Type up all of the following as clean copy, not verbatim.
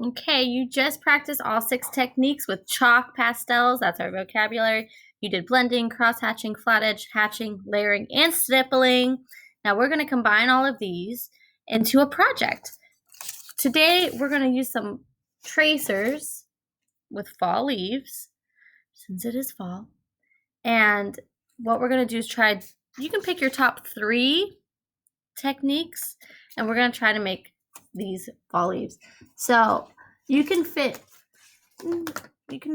Okay, you just practiced all 6 techniques with chalk pastels. That's our vocabulary. You did blending, cross-hatching, flat edge, hatching, layering, and stippling. Now we're going to combine all of these into a project. Today we're going to use some tracers with fall leaves, since it is fall. And what we're going to do is you can pick your top 3 techniques, and we're going to try to make these fall leaves. So you can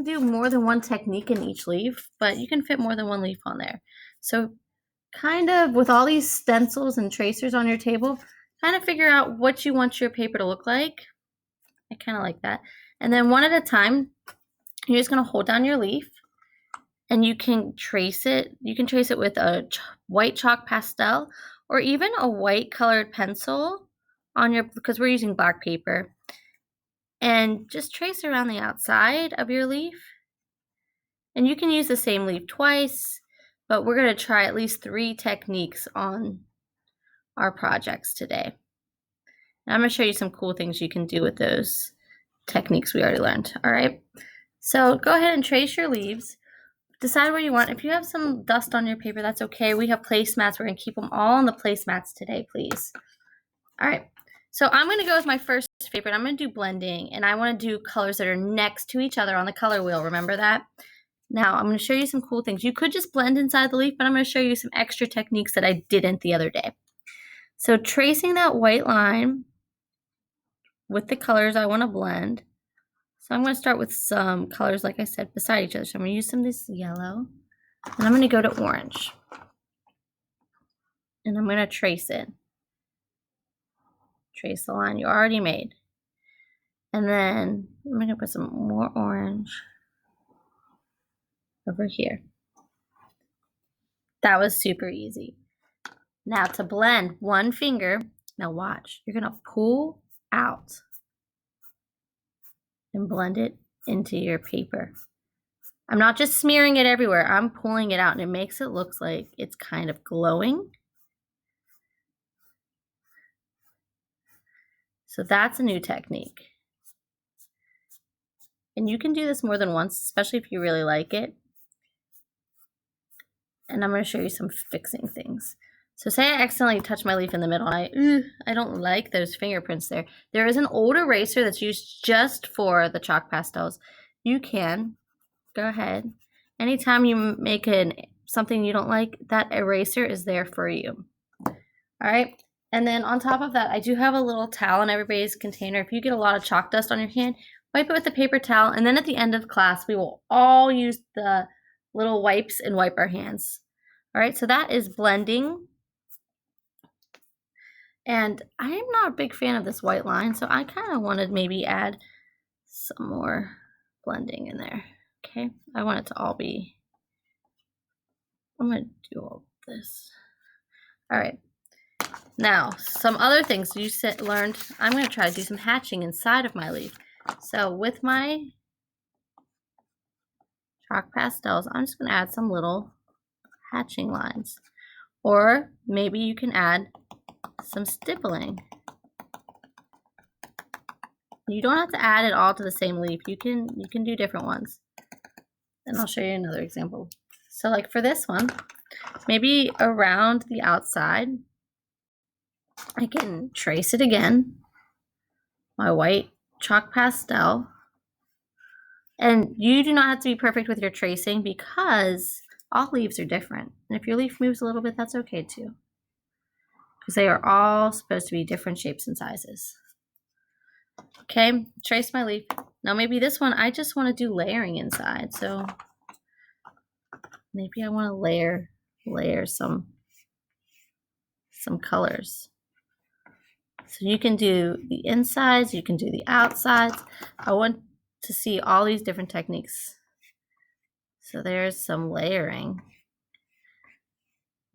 do more than one technique in each leaf, but you can fit more than one leaf on there. So kind of with all these stencils and tracers on your table, kind of figure out what you want your paper to look like. I kind of like that. And then one at a time, you're just going to hold down your leaf, and you can trace it. You can trace it with a white chalk pastel or even a white colored pencil because we're using black paper. And just trace around the outside of your leaf. And you can use the same leaf twice, but we're going to try at least 3 techniques on our projects today. And I'm going to show you some cool things you can do with those techniques we already learned. All right. So go ahead and trace your leaves. Decide what you want. If you have some dust on your paper, that's okay. We have placemats. We're going to keep them all on the placemats today, please. All right. So I'm going to go with my first favorite. I'm going to do blending, and I want to do colors that are next to each other on the color wheel. Remember that? Now I'm going to show you some cool things. You could just blend inside the leaf, but I'm going to show you some extra techniques that I didn't the other day. So tracing that white line with the colors I want to blend. So I'm going to start with some colors, like I said, beside each other. So I'm going to use some of this yellow, and I'm going to go to orange. And I'm going to trace it. Trace the line you already made. And then I'm going to put some more orange over here. That was super easy. Now to blend, one finger. Now watch. You're going to pull out and blend it into your paper. I'm not just smearing it everywhere. I'm pulling it out, and it makes it look like it's kind of glowing. So that's a new technique. And you can do this more than once, especially if you really like it. And I'm going to show you some fixing things. So say I accidentally touch my leaf in the middle, and I don't like those fingerprints there. There is an old eraser that's used just for the chalk pastels. You can go ahead. Anytime you make something you don't like, that eraser is there for you. All right. And then on top of that, I do have a little towel in everybody's container. If you get a lot of chalk dust on your hand, wipe it with a paper towel. And then at the end of class, we will all use the little wipes and wipe our hands. All right, so that is blending. And I am not a big fan of this white line, so I kind of wanted maybe add some more blending in there. Okay, I want it to all be, I'm going to do all this. All right. Now, some other things you learned, I'm going to try to do some hatching inside of my leaf. So with my chalk pastels, I'm just going to add some little hatching lines. Or maybe you can add some stippling. You don't have to add it all to the same leaf. You can do different ones. And I'll show you another example. So like for this one, maybe around the outside, I can trace it again, my white chalk pastel. And you do not have to be perfect with your tracing because all leaves are different. And if your leaf moves a little bit, that's okay too. Because they are all supposed to be different shapes and sizes. Okay, trace my leaf. Now maybe this one, I just want to do layering inside. So maybe I want to layer some colors. So you can do the insides, you can do the outsides. I want to see all these different techniques. So there's some layering.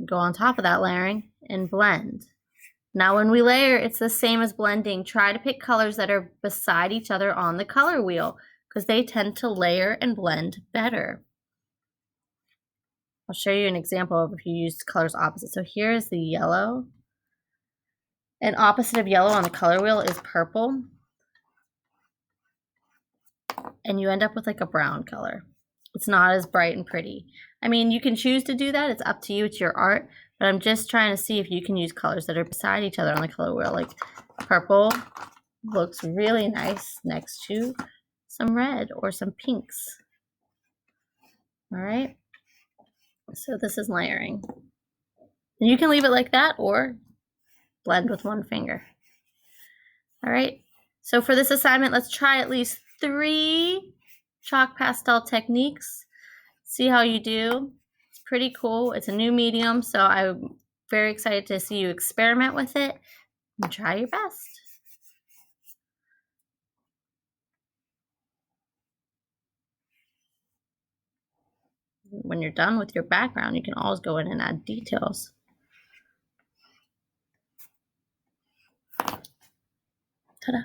Go on top of that layering and blend. Now when we layer, it's the same as blending. Try to pick colors that are beside each other on the color wheel because they tend to layer and blend better. I'll show you an example of if you use colors opposite. So here is the yellow. And opposite of yellow on the color wheel is purple. and you end up with like a brown color. It's not as bright and pretty. I mean, you can choose to do that. It's up to you. It's your art. But I'm just trying to see if you can use colors that are beside each other on the color wheel. Like purple looks really nice next to some red or some pinks. All right. So this is layering. And you can leave it like that or blend with one finger. All right. So for this assignment, let's try at least 3 chalk pastel techniques. See how you do. It's pretty cool. It's a new medium, so I'm very excited to see you experiment with it and try your best. When you're done with your background, you can always go in and add details. Ta-da.